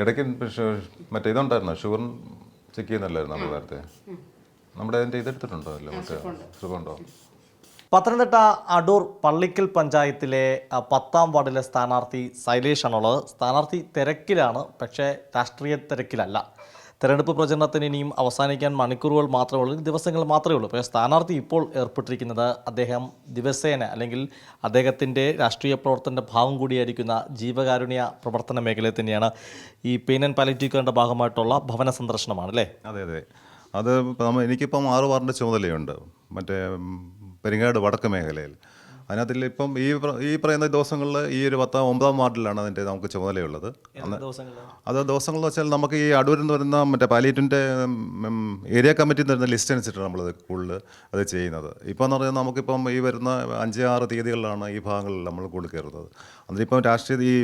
ഇടയ്ക്ക് മറ്റേ ഇതുണ്ടായിരുന്നോ, sugar check ചെയ്യുന്നല്ലായിരുന്നു നമ്മൾ നേരത്തെ? നമ്മുടെ അതിൻ്റെ ഇതെടുത്തിട്ടുണ്ടോ? അല്ലേ മറ്റേ സുഖമുണ്ടോ? പത്തനംതിട്ട അടൂർ പള്ളിക്കൽ പഞ്ചായത്തിലെ 10ാം വാർഡിലെ സ്ഥാനാർത്ഥി ശൈലേഷ് ആണുള്ളത്. സ്ഥാനാർത്ഥി തിരക്കിലാണ്, പക്ഷേ രാഷ്ട്രീയ തിരക്കിലല്ല. തെരഞ്ഞെടുപ്പ് പ്രചരണത്തിന് ഇനിയും അവസാനിക്കാൻ മണിക്കൂറുകൾ മാത്രമേ ഉള്ളൂ, ദിവസങ്ങൾ മാത്രമേ ഉള്ളൂ. പക്ഷേ സ്ഥാനാർത്ഥി ഇപ്പോൾ ഏർപ്പെട്ടിരിക്കുന്നത് അദ്ദേഹം ദിവസേന അല്ലെങ്കിൽ അദ്ദേഹത്തിൻ്റെ രാഷ്ട്രീയ പ്രവർത്തനത്തിൻ്റെ ഭാഗം കൂടിയായിരിക്കുന്ന ജീവകാരുണ്യ പ്രവർത്തന മേഖലയിൽ തന്നെയാണ്. ഈ പെയിൻ ആൻഡ് പാലിയേറ്റീവ് കെയറിൻ്റെ ഭാഗമായിട്ടുള്ള ഭവന സന്ദർശനമാണ് അല്ലേ? അതെ അതെ, അത് എനിക്കിപ്പം 6 വാർഡിൻ്റെ ചുമതലയുണ്ട് മറ്റേ പെരിങ്ങാട് വടക്ക് മേഖലയിൽ. അതിനകത്തിൽ ഇപ്പം ഈ പറയുന്ന ദിവസങ്ങളിൽ ഈ ഒരു 9ാം വാർഡിലാണ് അതിൻ്റെ നമുക്ക് ചുമതലയുള്ളത്. അത് ദിവസങ്ങളെന്ന് വെച്ചാൽ നമുക്ക് ഈ അടൂരിൽ നിന്ന് വരുന്ന മറ്റേ പാലിയേറ്റിൻ്റെ ഏരിയ കമ്മിറ്റിയിൽ നിന്ന് വരുന്ന ലിസ്റ്റ് അനുസരിച്ചിട്ടാണ് നമ്മളത് കൂടുതൽ അത് ചെയ്യുന്നത്. ഇപ്പോൾ എന്ന് പറഞ്ഞാൽ നമുക്കിപ്പം ഈ വരുന്ന 5-6 തീയതികളിലാണ് ഈ ഭാഗങ്ങളിൽ നമ്മൾ കൂടുതൽ കയറുന്നത്. അതിലിപ്പം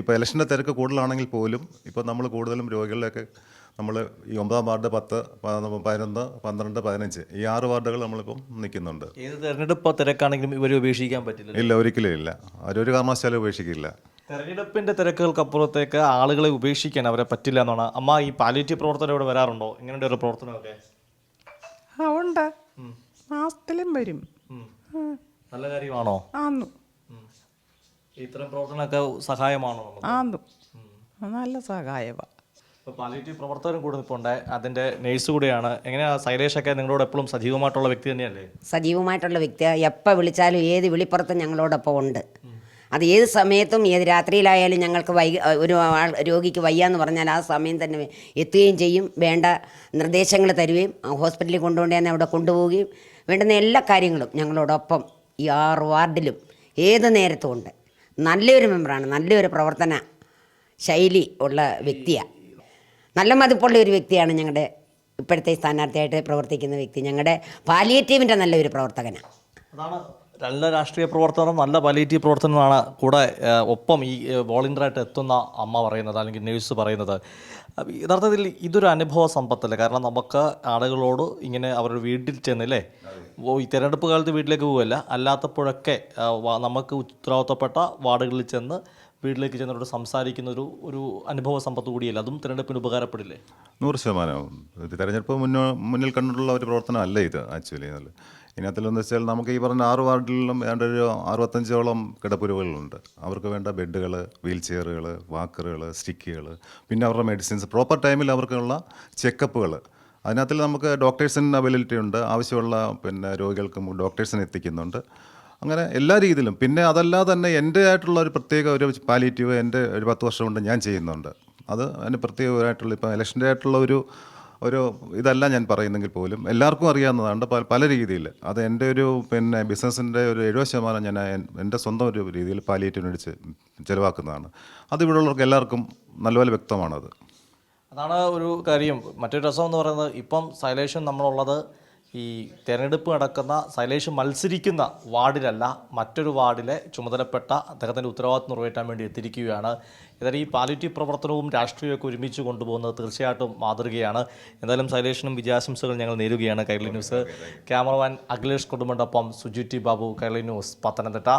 ഇപ്പോൾ ഇലക്ഷൻ്റെ തിരക്ക് കൂടുതലാണെങ്കിൽ പോലും ഇപ്പം നമ്മൾ കൂടുതലും രോഗികളിലൊക്കെ നമ്മൾ ഈ 9ാം വാർഡ് 10, 11, 12, 15 ഈ 6 വാർഡുകൾ നമ്മളിപ്പം നിൽക്കുന്നുണ്ട്. ഏത് തെരഞ്ഞെടുപ്പ് തിരക്കാണെങ്കിലും ഇവരെ ഉപേക്ഷിക്കാൻ പറ്റില്ല. ഇല്ല, ഒരിക്കലും ഇല്ല. അവരൊരു കാരണവശാലും ഉപേക്ഷിക്കില്ല. തെരഞ്ഞെടുപ്പിൻ്റെ തിരക്കുകൾക്കപ്പുറത്തേക്ക് ആളുകളെ ഉപേക്ഷിക്കാൻ അവരെ പറ്റില്ല എന്നാണ്. അമ്മ, ഈ പാലിയേറ്റീവ് പ്രവർത്തനം ഇവിടെ വരാറുണ്ടോ? എങ്ങനെയുണ്ട് ഒരു പ്രവർത്തനമൊക്കെ? ഉണ്ട്, മാസത്തിലും വരും. നല്ല കാര്യമാണോ? ആന്നു. ഇത്തരം പ്രവർത്തനമൊക്കെ സഹായമാണോ? ആന്നു, നല്ല സഹായമാണ്. ഇപ്പോൾ പാലിയേറ്റീവ് പ്രവർത്തനം കൂടെ നിൽപ്പുണ്ട്, അതിൻ്റെ നേഴ്സ് കൂടിയാണ്. എങ്ങനെയാണ് ശൈലേഷൊക്കെ നിങ്ങളോട് എപ്പോഴും സജീവമായിട്ടുള്ള വ്യക്തി തന്നെയല്ലേ? സജീവമായിട്ടുള്ള വ്യക്തിയാണ്. എപ്പോൾ വിളിച്ചാലും ഏത് വിളിപ്പുറത്തും ഞങ്ങളോടൊപ്പം ഉണ്ട്. അത് ഏത് സമയത്തും ഏത് രാത്രിയിലായാലും ഞങ്ങൾക്ക് ഒരു രോഗിക്ക് വയ്യാന്ന് പറഞ്ഞാൽ ആ സമയം തന്നെ എത്തുകയും ചെയ്യും. വേണ്ട നിർദ്ദേശങ്ങൾ തരുകയും ഹോസ്പിറ്റലിൽ കൊണ്ടുപോകേണ്ടതെന്ന് അവിടെ കൊണ്ടുപോവുകയും വേണ്ടുന്ന എല്ലാ കാര്യങ്ങളും ഞങ്ങളോടൊപ്പം ഈ 6 വാർഡിലും ഏത് നേരത്തും ഉണ്ട്. നല്ലൊരു മെമ്പറാണ്, നല്ലൊരു പ്രവർത്തന ശൈലി ഉള്ള വ്യക്തിയാണ്. നല്ല മതിപ്പുള്ള ഒരു വ്യക്തിയാണ് ഞങ്ങളുടെ ഇപ്പോഴത്തെ സ്ഥാനാർത്ഥിയായിട്ട് പ്രവർത്തിക്കുന്ന വ്യക്തി. ഞങ്ങളുടെ പാലിയേറ്റീവിൻ്റെ നല്ലൊരു പ്രവർത്തകനാണ്. അതാണ് നല്ല രാഷ്ട്രീയ പ്രവർത്തനം, നല്ല പാലിയേറ്റീവ് പ്രവർത്തനമാണ് കൂടെ ഒപ്പം ഈ വോളണ്ടിയറായിട്ട് എത്തുന്ന അമ്മ പറയുന്നത്, അല്ലെങ്കിൽ നേഴ്സ് പറയുന്നത്. യഥാർത്ഥത്തിൽ ഇതൊരു അനുഭവ സമ്പത്തല്ലേ? കാരണം നമുക്ക് ആളുകളോട് ഇങ്ങനെ അവരുടെ വീട്ടിൽ ചെന്നില്ലേ, ഈ തിരഞ്ഞെടുപ്പ് കാലത്ത് വീട്ടിലേക്ക് പോവുകയല്ല, അല്ലാത്തപ്പോഴൊക്കെ നമുക്ക് ഉത്തരവാദിത്തപ്പെട്ട വാർഡുകളിൽ ചെന്ന് വീട്ടിലേക്ക് ചെന്നവരോട് സംസാരിക്കുന്ന ഒരു അനുഭവ സമ്പത്ത് കൂടിയല്ല, അതും തിരഞ്ഞെടുപ്പിന് ഉപകാരപ്പെടില്ലേ? 100%. തിരഞ്ഞെടുപ്പ് മുന്നിൽ കണ്ടിട്ടുള്ള ഒരു പ്രവർത്തനമല്ല ഇത് ആക്ച്വലി. ഇതിനകത്തിലെന്ന് വെച്ചാൽ നമുക്ക് ഈ പറഞ്ഞ 6 വാർഡിലും ഏതാണ്ട് ഒരു 65ഓളം കിടപ്പുരകളുണ്ട്. അവർക്ക് വേണ്ട ബെഡുകൾ, വീൽ ചെയറുകൾ, വാക്കറുകൾ, സ്റ്റിക്കുകൾ, പിന്നെ അവരുടെ മെഡിസിൻസ്, പ്രോപ്പർ ടൈമിൽ അവർക്കുള്ള ചെക്കപ്പുകൾ. അതിനകത്തിൽ നമുക്ക് ഡോക്ടേഴ്സിന് അവൈലബിലിറ്റി ഉണ്ട്. ആവശ്യമുള്ള രോഗികൾക്ക് ഡോക്ടേഴ്സിനെ എത്തിക്കുന്നുണ്ട്. അങ്ങനെ എല്ലാ രീതിയിലും. പിന്നെ അതല്ലാതെ തന്നെ എൻ്റെ ആയിട്ടുള്ള ഒരു പ്രത്യേക ഒരു പാലിയേറ്റീവ് എൻ്റെ ഒരു 10 വർഷം കൊണ്ട് ഞാൻ ചെയ്യുന്നുണ്ട്. അത് അതിന് പ്രത്യേകമായിട്ടുള്ള ഇപ്പോൾ ഇലക്ഷൻ്റെ ആയിട്ടുള്ള ഒരു ഇതല്ല ഞാൻ പറയുന്നെങ്കിൽ പോലും എല്ലാവർക്കും അറിയാവുന്നതാണ് പല രീതിയിൽ. അത് എൻ്റെ ഒരു ബിസിനസ്സിൻ്റെ ഒരു 70% ഞാൻ എൻ്റെ സ്വന്തം ഒരു രീതിയിൽ പാലിയേറ്റീവിന് വേണ്ടി ചിലവാക്കുന്നതാണ്. അത് ഇവിടെയുള്ളവർക്ക് എല്ലാവർക്കും നല്ലപോലെ വ്യക്തമാണത്. അതാണ് ഒരു കാര്യം. മറ്റൊരു രസം എന്ന് പറയുന്നത്, ഇപ്പം ശൈലേഷും നമ്മളുള്ളത് ഈ തിരഞ്ഞെടുപ്പ് നടക്കുന്ന ശൈലേഷ് മത്സരിക്കുന്ന വാർഡിലല്ല, മറ്റൊരു വാർഡിലെ ചുമതലപ്പെട്ട അദ്ദേഹത്തിൻ്റെ ഉത്തരവാദിത്വം നിറവേറ്റാൻ വേണ്ടി എത്തിയിരിക്കുകയാണ്. ഏതായാലും ഈ പാലിയേറ്റീവ് പ്രവർത്തനവും രാഷ്ട്രീയമൊക്കെ ഒരുമിച്ച് കൊണ്ടുപോകുന്നത് തീർച്ചയായിട്ടും മാതൃകയാണ്. എന്തായാലും ശൈലേഷിനും വിജയാശംസകൾ ഞങ്ങൾ നേരുകയാണ്. കൈരളി ന്യൂസ് ക്യാമറമാൻ അഖിലേഷ് കൊടുമ്പണ്ടൊപ്പം സുജിറ്റി ബാബു, കൈരളി ന്യൂസ്, പത്തനംതിട്ട.